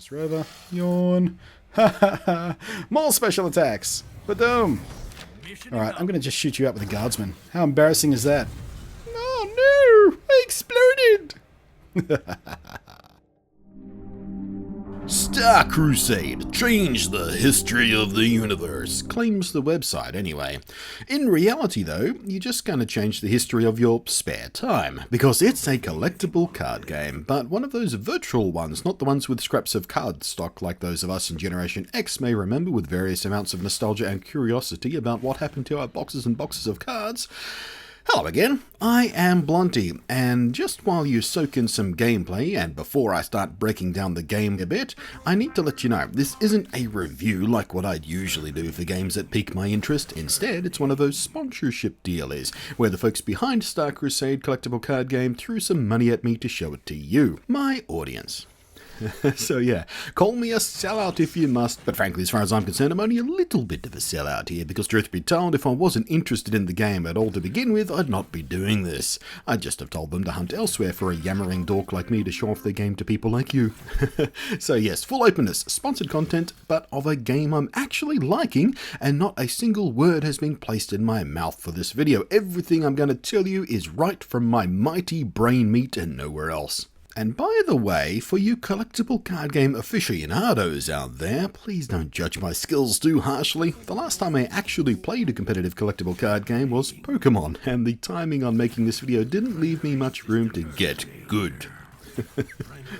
Forever. Yawn. Ha ha ha. More special attacks. Ba-doom. Alright, I'm going to just shoot you out with a guardsman. How embarrassing is that? Oh no! I exploded! Star Crusade changed the history of the universe, claims the website anyway. In reality though, you're just going to change the history of your spare time, because it's a collectible card game, but one of those virtual ones, not the ones with scraps of card stock like those of us in Generation X may remember with various amounts of nostalgia and curiosity about what happened to our boxes and boxes of cards. Hello again, I am Blunty, and just while you soak in some gameplay, and before I start breaking down the game a bit, I need to let you know, this isn't a review like what I'd usually do for games that pique my interest. Instead, it's one of those sponsorship dealies, where the folks behind Star Crusade collectible card game threw some money at me to show it to you, my audience. So yeah, call me a sellout if you must, but frankly as far as I'm concerned I'm only a little bit of a sellout here, because truth be told, if I wasn't interested in the game at all to begin with, I'd not be doing this. I'd just have told them to hunt elsewhere for a yammering dork like me to show off their game to people like you. So yes, full openness, sponsored content, but of a game I'm actually liking, and not a single word has been placed in my mouth for this video. Everything I'm going to tell you is right from my mighty brain meat and nowhere else. And by the way, for you collectible card game aficionados out there, please don't judge my skills too harshly. The last time I actually played a competitive collectible card game was Pokemon, and the timing on making this video didn't leave me much room to get good.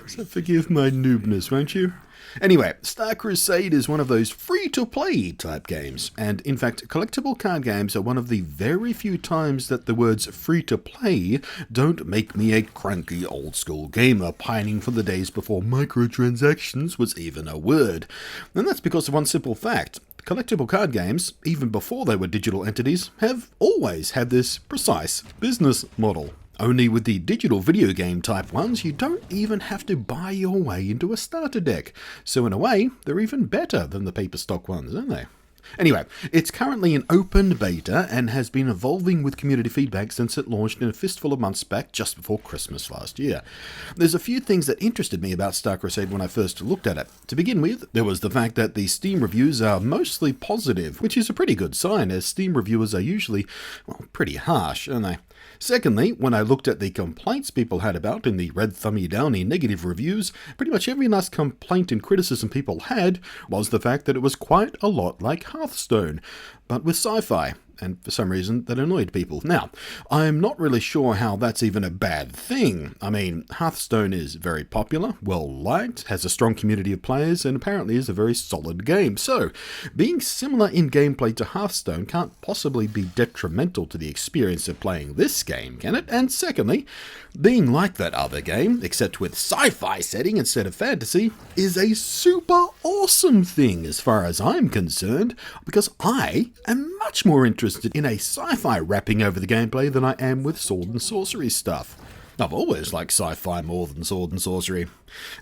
So forgive my noobness, won't you? Anyway, Star Crusade is one of those free-to-play type games, and in fact, collectible card games are one of the very few times that the words free-to-play don't make me a cranky old-school gamer pining for the days before microtransactions was even a word. And that's because of one simple fact. Collectible card games, even before they were digital entities, have always had this precise business model. Only with the digital video game type ones, you don't even have to buy your way into a starter deck. So in a way, they're even better than the paper stock ones, aren't they? Anyway, it's currently in open beta and has been evolving with community feedback since it launched in a fistful of months back just before Christmas last year. There's a few things that interested me about Star Crusade when I first looked at it. To begin with, there was the fact that the Steam reviews are mostly positive, which is a pretty good sign, as Steam reviewers are usually, well, pretty harsh, aren't they? Secondly, when I looked at the complaints people had about in the red thummy downy negative reviews, pretty much every last complaint and criticism people had was the fact that it was quite a lot like Hearthstone, but with sci-fi. And for some reason, that annoyed people. Now, I'm not really sure how that's even a bad thing. I mean, Hearthstone is very popular, well-liked, has a strong community of players, and apparently is a very solid game. So, being similar in gameplay to Hearthstone can't possibly be detrimental to the experience of playing this game, can it? And secondly, being like that other game, except with sci-fi setting instead of fantasy, is a super awesome thing as far as I'm concerned, because I am much more interested in a sci-fi wrapping over the gameplay than I am with sword and sorcery stuff. I've always liked sci-fi more than sword and sorcery.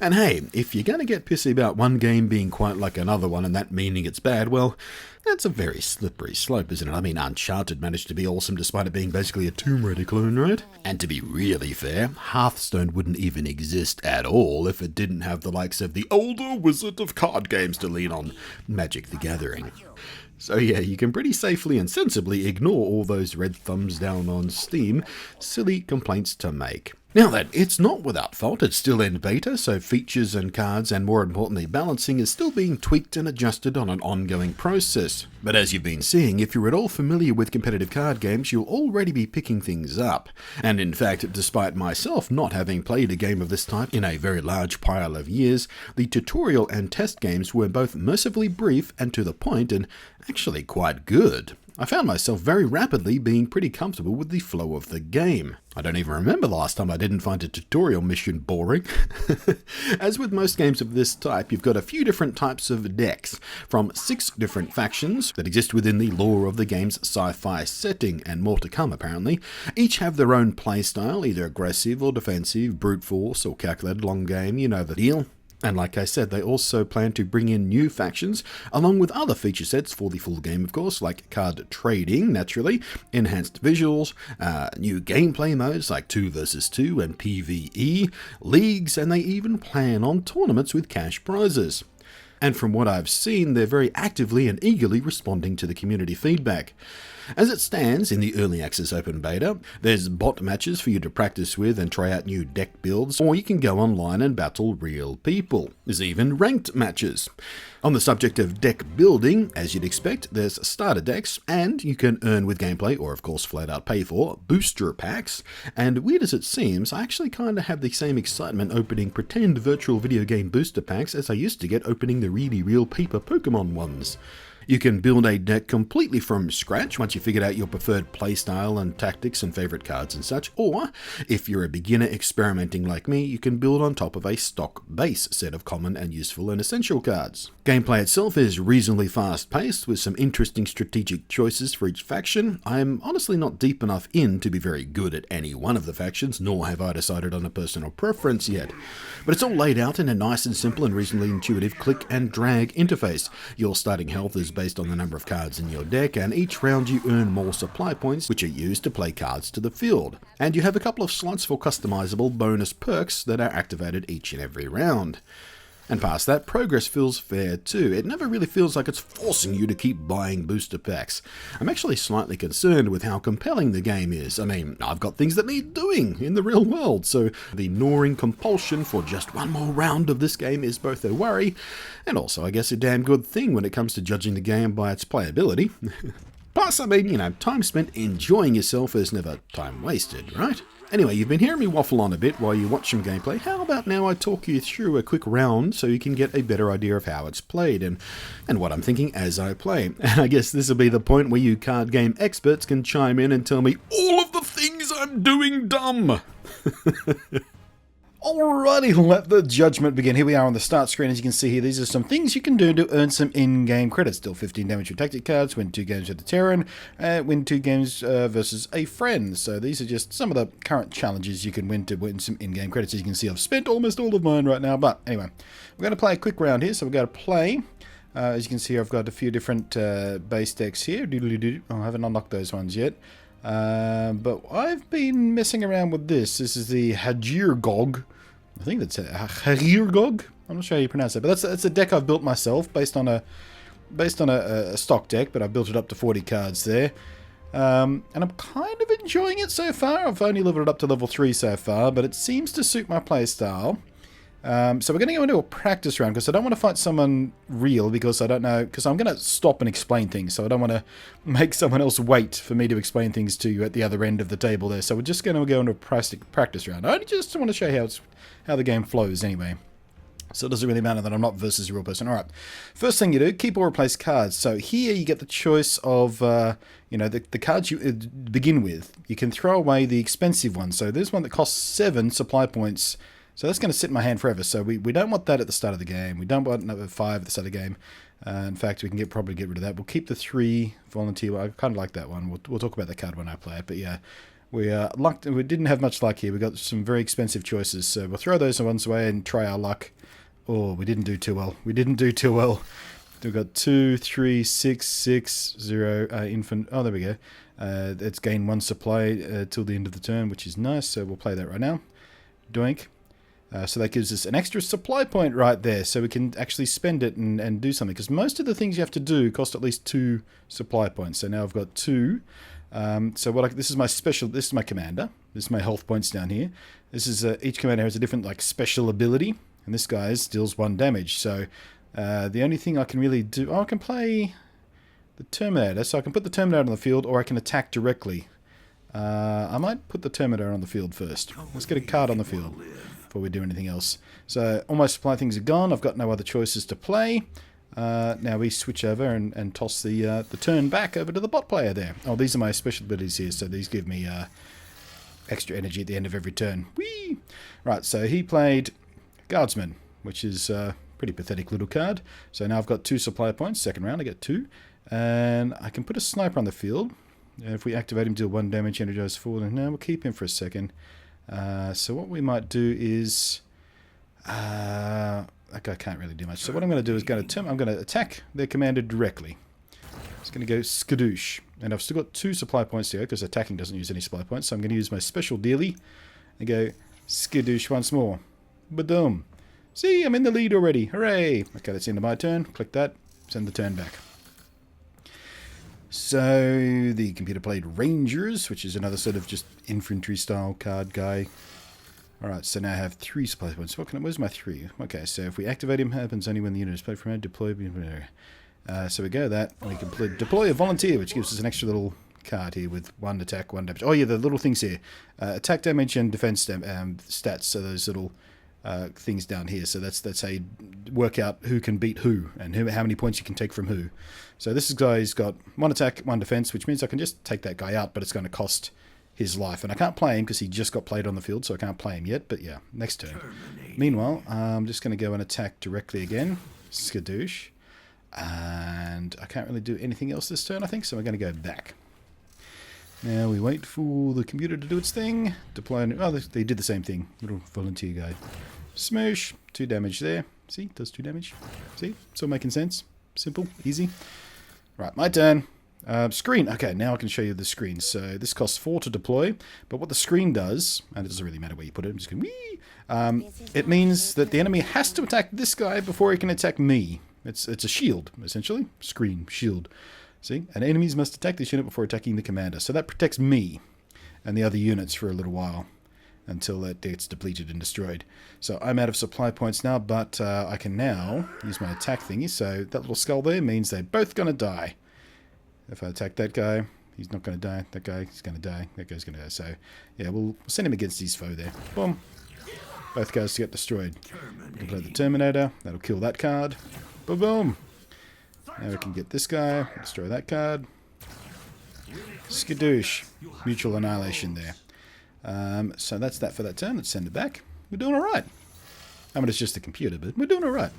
And hey, if you're going to get pissy about one game being quite like another one and that meaning it's bad, well, that's a very slippery slope, isn't it? I mean, Uncharted managed to be awesome despite it being basically a Tomb Raider clone, right? And to be really fair, Hearthstone wouldn't even exist at all if it didn't have the likes of the older wizard of card games to lean on, Magic the Gathering. So yeah, you can pretty safely and sensibly ignore all those red thumbs down on Steam, silly complaints to make. Now then, it's not without fault, it's still in beta, so features and cards and more importantly balancing is still being tweaked and adjusted on an ongoing process. But as you've been seeing, if you're at all familiar with competitive card games, you'll already be picking things up. And in fact, despite myself not having played a game of this type in a very large pile of years, the tutorial and test games were both mercifully brief and to the point and actually quite good. I found myself very rapidly being pretty comfortable with the flow of the game. I don't even remember the last time I didn't find a tutorial mission boring. As with most games of this type, you've got a few different types of decks, from 6 different factions that exist within the lore of the game's sci-fi setting, and more to come apparently. Each have their own playstyle, either aggressive or defensive, brute force or calculated long game, you know the deal. And like I said, they also plan to bring in new factions, along with other feature sets for the full game, of course, like card trading, naturally, enhanced visuals, new gameplay modes like 2 versus 2 and PvE, leagues, and they even plan on tournaments with cash prizes. And from what I've seen, they're very actively and eagerly responding to the community feedback. As it stands in the Early Access Open Beta, there's bot matches for you to practice with and try out new deck builds, or you can go online and battle real people. There's even ranked matches. On the subject of deck building, as you'd expect, there's starter decks, and you can earn with gameplay, or of course flat out pay for, booster packs. And weird as it seems, I actually kinda have the same excitement opening pretend virtual video game booster packs as I used to get opening the really real paper Pokemon ones. You can build a deck completely from scratch once you figured out your preferred playstyle and tactics and favorite cards and such, or if you're a beginner experimenting like me, you can build on top of a stock base set of common and useful and essential cards. Gameplay itself is reasonably fast-paced with some interesting strategic choices for each faction. I'm honestly not deep enough in to be very good at any one of the factions, nor have I decided on a personal preference yet. But it's all laid out in a nice and simple and reasonably intuitive click and drag interface. Your starting health is based on the number of cards in your deck, and each round you earn more supply points, which are used to play cards to the field. And you have a couple of slots for customizable bonus perks that are activated each and every round. And past that, progress feels fair too. It never really feels like it's forcing you to keep buying booster packs. I'm actually slightly concerned with how compelling the game is. I mean, I've got things that need doing in the real world, so the gnawing compulsion for just one more round of this game is both a worry, and also I guess a damn good thing when it comes to judging the game by its playability. Plus, I mean, time spent enjoying yourself is never time wasted, right? Anyway, you've been hearing me waffle on a bit while you watch some gameplay. How about now I talk you through a quick round so you can get a better idea of how it's played and what I'm thinking as I play. And I guess this will be the point where you card game experts can chime in and tell me all of the things I'm doing dumb. Alrighty, let the judgment begin. Here we are on the start screen. As you can see here, these are some things you can do to earn some in-game credits. Deal 15 damage with tactic cards, win 2 games with the Terran, win 2 games versus a friend. So these are just some of the current challenges you can win to win some in-game credits. As you can see, I've spent almost all of mine right now. But anyway, we're going to play a quick round here. So we're going to play. As you can see, I've got a few different base decks here. I haven't unlocked those ones yet. But I've been messing around with this. This is the Hajirgog. I think that's Hajirgog. I'm not sure how you pronounce it, but that's a deck I've built myself based on a stock deck, but I've built it up to 40 cards there. And I'm kind of enjoying it so far. I've only leveled it up to level 3 so far, but it seems to suit my play style. So we're going to go into a practice round because I don't want to fight someone real because I don't know, because I'm going to stop and explain things. So I don't want to make someone else wait for me to explain things to you at the other end of the table there. So we're just going to go into a practice round. I just want to show you how the game flows anyway. So it doesn't really matter that I'm not versus a real person. Alright, first thing you do, keep or replace cards. So here you get the choice of, the cards you begin with. You can throw away the expensive ones. So there's one that costs 7 supply points. So that's going to sit in my hand forever. So we don't want that at the start of the game. We don't want number 5 at the start of the game. In fact, we can probably get rid of that. We'll keep the 3 volunteer. I kind of like that one. We'll talk about that card when I play it. But yeah, we didn't have much luck here. We got some very expensive choices. So we'll throw those ones away and try our luck. Oh, we didn't do too well. We've got 2, 3, 6, 6, 0, infant. Oh, there we go. It's gain 1 supply till the end of the turn, which is nice. So we'll play that right now. Doink. So that gives us an extra supply point right there, so we can actually spend it and do something. Because most of the things you have to do cost at least 2 supply points. So now I've got 2. So this is my special. This is my commander. This is my health points down here. This is each commander has a different special ability, and this guy deals 1 damage. So the only thing I can really do, I can play the Terminator. So I can put the Terminator on the field, or I can attack directly. I might put the Terminator on the field first. Let's get a card on the field before we do anything else. So all my supply things are gone. I've got no other choices to play. Now we switch over and toss the turn back over to the bot player there. Oh, these are my special abilities here, so these give me extra energy at the end of every turn. Whee! Right, so he played Guardsman, which is a pretty pathetic little card. So now I've got 2 supply points. Second round I get 2. And I can put a sniper on the field. If we activate him, deal 1 damage, energize 4. And now we'll keep him for a second. So what we might do is That guy can't really do much. So what I'm going to do is I'm going to attack their commander directly. It's going to go skadoosh. And I've still got 2 supply points to go because attacking doesn't use any supply points. So I'm going to use my special dealie and go skadoosh once more. Ba-dum. See, I'm in the lead already. Hooray. Okay, that's the end of my turn. Click that. Send the turn back. So the computer played Rangers, which is another sort of just infantry style card guy. Alright, so now I have 3 supply points. Where's my 3? Okay, so if we activate him, happens only when the unit is played from hand, deploy. So we go that, and we can deploy a volunteer, which gives us an extra little card here with 1 attack, 1 damage. Oh yeah, the little things here. Attack damage and defense stats, so those little things down here. So that's how you work out who can beat who, and how many points you can take from who. So this guy's got 1 attack, 1 defense, which means I can just take that guy out, but it's going to cost his life. And I can't play him because he just got played on the field, so I can't play him yet. But yeah, next turn. Meanwhile, I'm just going to go and attack directly again. Skadoosh. And I can't really do anything else this turn, I think, so I'm going to go back. Now we wait for the computer to do its thing. Deploy. Oh, they did the same thing. Little volunteer guy. Smoosh. 2 damage there. See? Does 2 damage. See? It's all making sense. Simple. Easy. Right, my turn. Screen. Okay, now I can show you the screen. So this costs 4 to deploy, but what the screen does, and it doesn't really matter where you put it, I'm just going wee. It means that the enemy has to attack this guy before he can attack me. It's a shield, essentially. Screen, shield. See? And enemies must attack this unit before attacking the commander. So that protects me and the other units for a little while until that gets depleted and destroyed. So I'm out of supply points now, but I can now use my attack thingy. So that little skull there means they're both going to die. If I attack that guy, he's not going to die. That guy is going to die. That guy's going to die. So, yeah, we'll send him against his foe there. Boom. Both guys get destroyed. We can play the Terminator. That'll kill that card. Boom, boom. Now we can get this guy. Destroy that card. Skadoosh. Mutual annihilation there. So that's that for that turn. Let's send it back. We're doing alright. I mean, it's just a computer, but we're doing alright.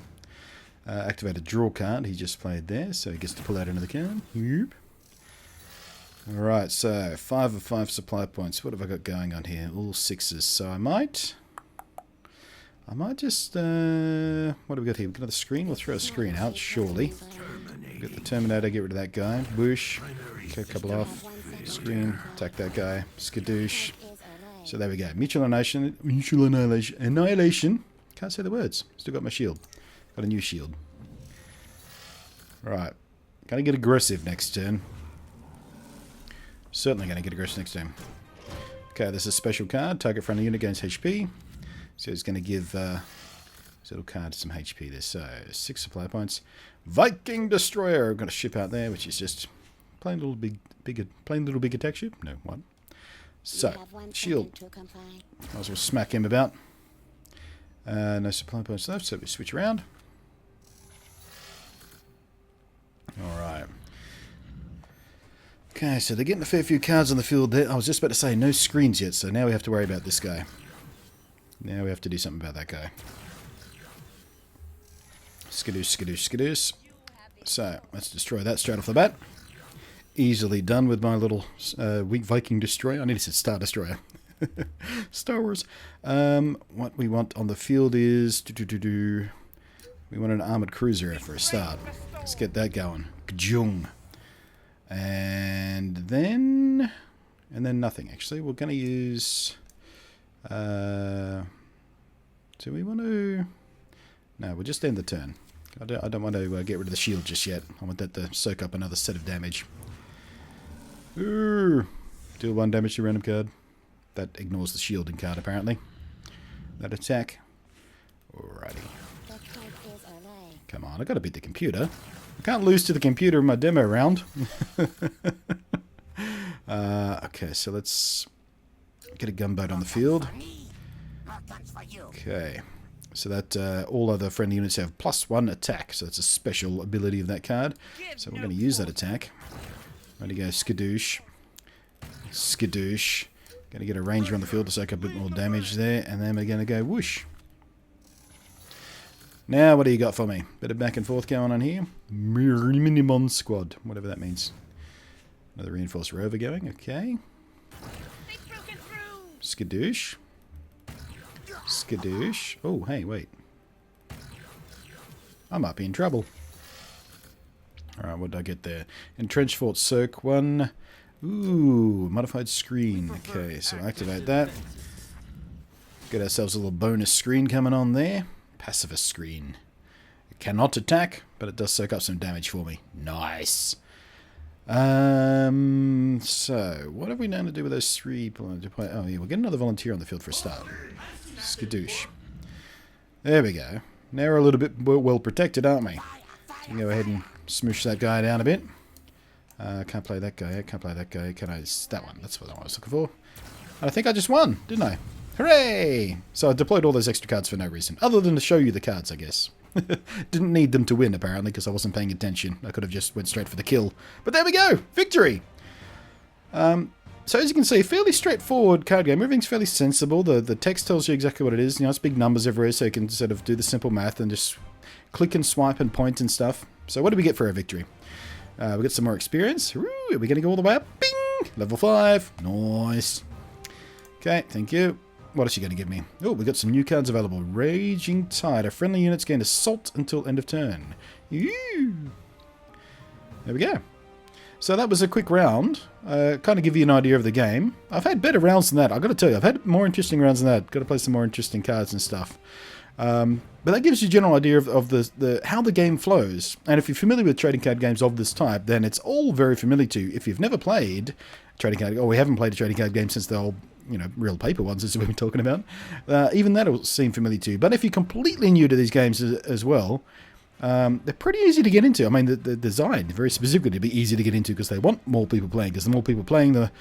Activate a draw card. He just played there, so he gets to pull out another card. Yep. Alright, so 5 of 5 supply points. What have I got going on here? All 6s. So I might just, what have we got here? We've got another screen. We'll throw a screen out, surely. We've got the Terminator, get rid of that guy. Whoosh. Okay, a couple off. Screen, attack that guy. Skadoosh. So there we go. Mutual annihilation. Can't say the words. Still got my shield. Got a new shield. Right. Gonna get aggressive next turn. Certainly gonna get aggressive next turn. Okay, this is a special card. Target friendly unit gains HP. So it's gonna give this little card some HP there. So 6 supply points. Viking Destroyer. I've got a ship out there, which is just plain little big attack ship. No, what? So, shield. Might as well smack him about. No supply points left, so we switch around. Alright. Okay, so they're getting a fair few cards on the field there. I was just about to say no screens yet, so now we have to worry about this guy. Now we have to do something about that guy. Skadoosh, skadoosh, skadoosh. So, let's destroy that straight off the bat. Easily done with my little weak Viking Destroyer. I nearly said Star Destroyer. Star Wars. What we want on the field is... We want an armored cruiser for a start. Let's get that going. Kjung. And then nothing, actually. We're going to use... do we want to... No, we'll just end the turn. I don't want to get rid of the shield just yet. I want that to soak up another set of damage. Ooh. Deal 1 damage to random card. That ignores the shielding card, apparently. That attack. Alrighty. Come on, I gotta beat the computer. I can't lose to the computer in my demo round. Okay, so let's get a gunboat on the field. Okay. So that all other friendly units have +1 attack. So it's a special ability of that card. So we're going to use that attack. Ready to go skadoosh. Skadoosh. Going to get a ranger on the field to soak up a bit more damage there. And then we're going to go whoosh. Now what do you got for me? Bit of back and forth going on here. Minimum squad. Whatever that means. Another reinforced rover going. Okay. Skadoosh. Skadoosh. Oh, hey, wait. I might be in trouble. Alright, what did I get there? Entrenched Fort Soak 1. Ooh, modified screen. Okay, so activate that. Get ourselves a little bonus screen coming on there. Pacifist screen. It cannot attack, but it does soak up some damage for me. Nice. So, what have we done to do with those 3 people to play? Oh, yeah, we'll get another volunteer on the field for a start. Skadoosh. There we go. Now we're a little bit well protected, aren't we? So we go ahead and smoosh that guy down a bit. Can't play that guy. Can't play that guy. Can I? That one. That's what I was looking for. And I think I just won, didn't I? Hooray! So I deployed all those extra cards for no reason. Other than to show you the cards, I guess. Didn't need them to win, apparently, because I wasn't paying attention. I could have just went straight for the kill. But there we go! Victory! So as you can see, fairly straightforward card game. Everything's fairly sensible. The text tells you exactly what it is. You know, it's big numbers everywhere, so you can sort of do the simple math and just click and swipe and point and stuff. So what do we get for our victory? We get some more experience. Ooh, are we going to go all the way up? Bing! Level 5. Nice. Okay, thank you. What else are you going to give me? Oh, we got some new cards available. Raging Tide. Our friendly units gain assault until end of turn. Ew. There we go. So that was a quick round. Kind of give you an idea of the game. I've had better rounds than that. I've got to tell you, I've had more interesting rounds than that. Got to play some more interesting cards and stuff. But that gives you a general idea of the how the game flows. And if you're familiar with trading card games of this type, then it's all very familiar to you. If you've never played trading card, or we haven't played a trading card game since the old, you know, real paper ones, as we've been talking about, even that'll seem familiar to you. But if you're completely new to these games as well, they're pretty easy to get into. I mean, they're designed very specifically to be easy to get into because they want more people playing. Because the more people playing, the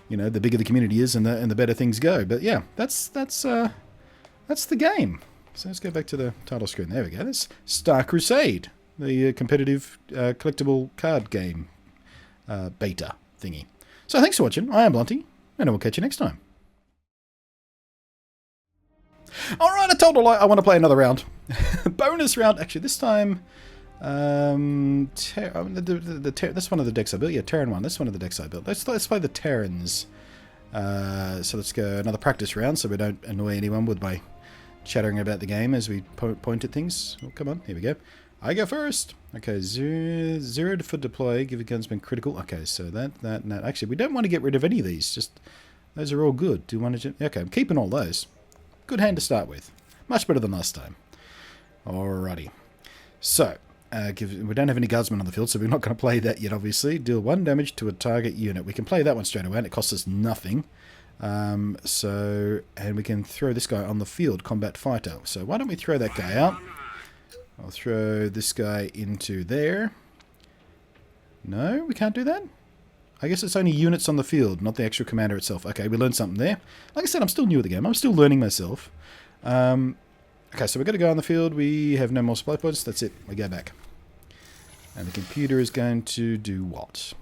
bigger the community is, and the better things go. But yeah, that's the game. So let's go back to the title screen. There we go. That's Star Crusade, the competitive collectible card game beta thingy. So thanks for watching. I am Blunty, and I will catch you next time. Alright, I told a lie. I want to play another round. Bonus round. Actually, this time... that's one of the decks I built. Yeah, Terran one. That's one of the decks I built. Let's play the Terrans. So let's go another practice round so we don't annoy anyone with my chattering about the game as we point at things. Oh, come on. Here we go. I go first. Okay, zero for deploy. Give a gunsman critical. Okay, so that. Actually, we don't want to get rid of any of these. Just those are all good. Do you want to... Okay, I'm keeping all those. Good hand to start with. Much better than last time. Alrighty. So, we don't have any guardsmen on the field, so we're not going to play that yet, obviously. Deal 1 damage to a target unit. We can play that one straight away, and it costs us nothing. And we can throw this guy on the field, combat fighter. So why don't we throw that guy out? I'll throw this guy into there. No, we can't do that? I guess it's only units on the field, not the actual commander itself. Okay, we learned something there. Like I said, I'm still new at the game. I'm still learning myself. Okay, so we're going to go on the field. We have no more supply points. That's it. We go back. And the computer is going to do what?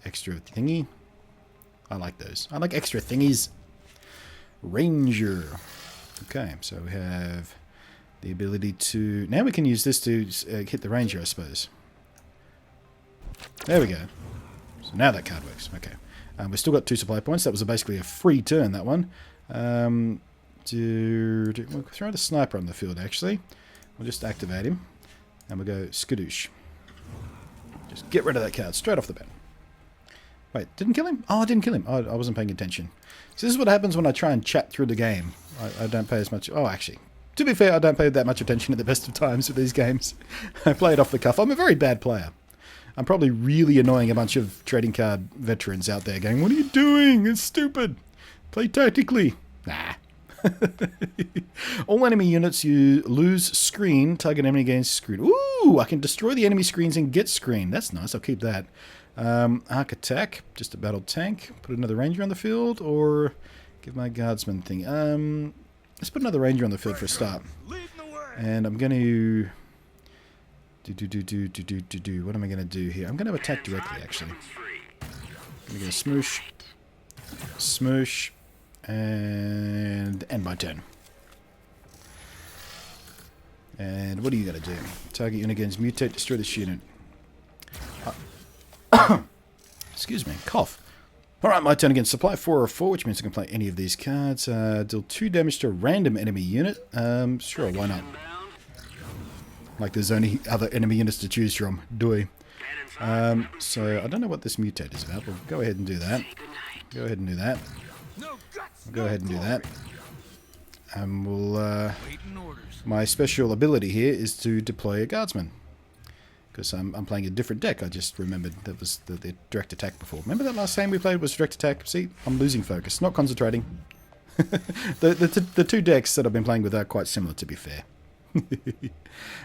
Extra thingy. I like those. I like extra thingies. Ranger. Okay, so we have the ability to... Now we can use this to hit the ranger, I suppose. There we go. So now that card works. Okay. We've still got 2 supply points. That was basically a free turn, that one. We'll throw the sniper on the field, actually. We'll just activate him. And we'll go skadoosh. Just get rid of that card straight off the bat. Wait, didn't kill him? Oh, I didn't kill him. Oh, I wasn't paying attention. So this is what happens when I try and chat through the game. I don't pay as much... Oh, actually, to be fair, I don't pay that much attention at the best of times with these games. I play it off the cuff. I'm a very bad player. I'm probably really annoying a bunch of trading card veterans out there going, what are you doing? It's stupid. Play tactically. Nah. All enemy units, you lose screen. Target enemy gains screen. Ooh, I can destroy the enemy screens and get screen. That's nice. I'll keep that. Arc attack. Just a battle tank. Put another ranger on the field or give my guardsman thing. Let's put another ranger on the field for a start. And I'm going to... What am I going to do here? I'm going to attack directly, actually. I'm going to smoosh. Smoosh. And end my turn. And what are you going to do? Target unit gains mutate, destroy this unit. Excuse me, cough. Alright, my turn again. Supply 4 or 4, which means I can play any of these cards. Deal 2 damage to a random enemy unit. Sure, why not? Like there's only other enemy units to choose from. Doy. So, I don't know what this mutate is about. We'll go ahead and do that. Go ahead and do that. We'll go ahead and do that. And we'll... my special ability here is to deploy a guardsman. Because I'm playing a different deck. I just remembered that was the direct attack before. Remember that last game we played was direct attack? See, I'm losing focus, not concentrating. the two decks that I've been playing with are quite similar, to be fair.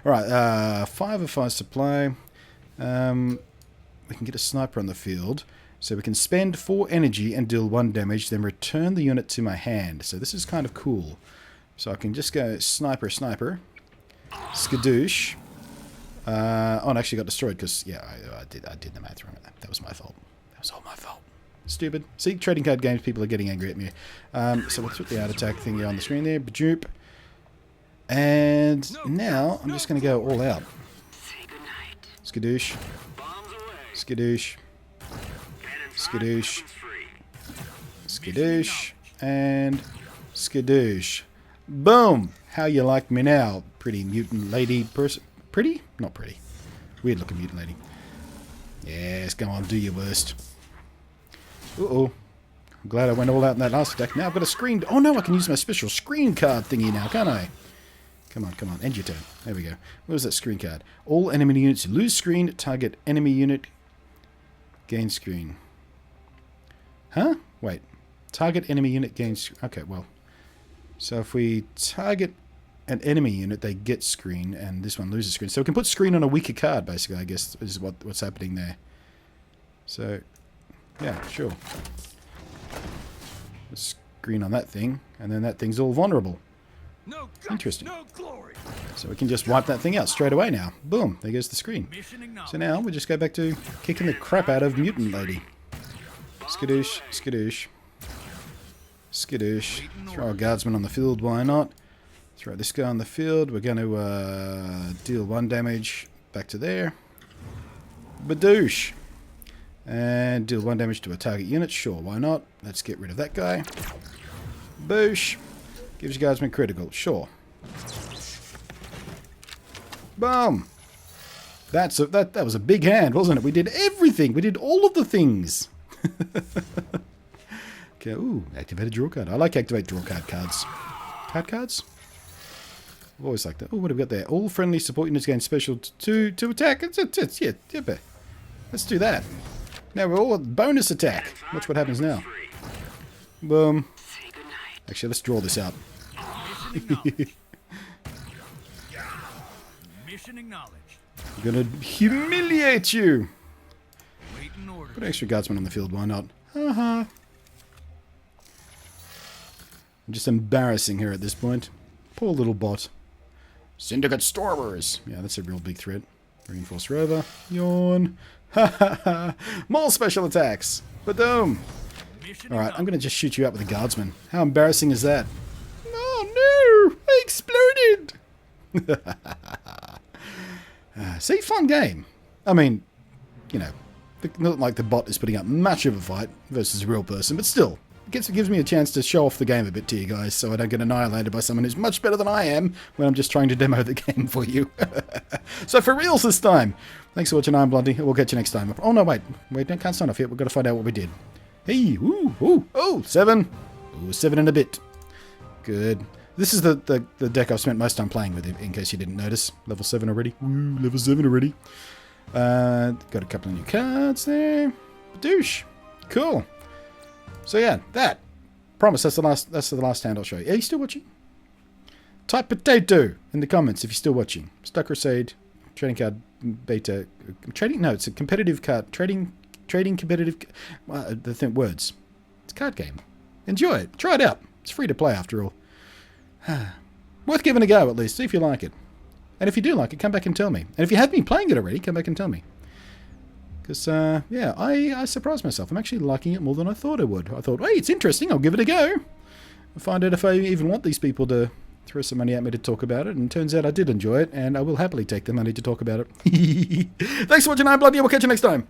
Alright, 5 of 5 supply. We can get a sniper on the field. So we can spend 4 energy and deal 1 damage, then return the unit to my hand. So this is kind of cool. So I can just go sniper, skadoosh. Oh, and I actually got destroyed because, yeah, I did the math wrong. That was my fault. That was all my fault. Stupid. See, trading card games, people are getting angry at me. So we'll put the out attack thingy on the screen there. Bajoop. And now I'm just going to go all out. Skadoosh. Skadoosh. Skadoosh. Skadoosh. And skadoosh. Boom! How you like me now, pretty mutant lady person? Pretty? Not pretty. Weird looking mutant lady. Yes, go on, do your worst. Uh-oh. I'm glad I went all out in that last attack. Now I've got a screen. Oh no, I can use my special screen card thingy now, can't I? Come on, come on. End your turn. There we go. What was that screen card? All enemy units lose screen. Target enemy unit. Gain screen. Huh? Wait. Target enemy unit gains... Okay, well. So if we target an enemy unit, they get screen, and this one loses screen. So we can put screen on a weaker card, basically, I guess, is what's happening there. So, yeah, sure. Screen on that thing, and then that thing's all vulnerable. Interesting. So we can just wipe that thing out straight away now. Boom, there goes the screen. So now we just go back to kicking the crap out of Mutant Lady. Skadoosh, skadoosh. Skadoosh. Throw a guardsman on the field, why not? Throw this guy on the field. We're going to deal 1 damage back to there. Badoosh. And deal 1 damage to a target unit. Sure, why not? Let's get rid of that guy. Boosh. Gives you guardsman critical. Sure. Boom. That was a big hand, wasn't it? We did everything. We did all of the things. Okay, ooh, activate a draw card. I like activate draw card cards. Card cards? I've always liked that. Oh, what have we got there? All friendly support units gain special to attack. Yeah, let's do that. Now we're all at bonus attack. Watch what happens now. Boom. Actually, let's draw this out. Mission acknowledged. I'm gonna humiliate you. Put an extra guardsman on the field, why not? Haha. I'm just embarrassing her at this point. Poor little bot. Syndicate Stormers. Yeah, that's a real big threat. Reinforced rover. Yawn. Ha ha ha. More special attacks. Badoom. Alright, I'm going to just shoot you out with a guardsman. How embarrassing is that? Oh no! I exploded! See, fun game. I mean, you know, not like the bot is putting up much of a fight versus a real person, but still. It gives me a chance to show off the game a bit to you guys so I don't get annihilated by someone who's much better than I am when I'm just trying to demo the game for you. So for reals this time. Thanks for watching. I'm Blunty. We'll catch you next time. Oh no, wait, can't sign off yet. We've got to find out what we did. Hey, oh, 7. Ooh, 7 and a bit. Good. This is the deck I've spent most time playing with, in case you didn't notice. Level 7 already. Woo, level 7 already. Got a couple of new cards there. Douche. Cool. So yeah, that. Promise, that's the last hand I'll show you. Are you still watching? Type potato in the comments if you're still watching. Star Crusade, trading card beta. No, it's a competitive card. Trading competitive. Words. It's a card game. Enjoy it. Try it out. It's free to play after all. Worth giving a go at least. See if you like it. And if you do like it, come back and tell me. And if you have been playing it already, come back and tell me. Because, yeah, I surprised myself. I'm actually liking it more than I thought I would. I thought, hey, it's interesting. I'll give it a go. I'll find out if I even want these people to throw some money at me to talk about it. And it turns out I did enjoy it. And I will happily take the money to talk about it. Thanks for watching. I'm Blunty. We'll catch you next time.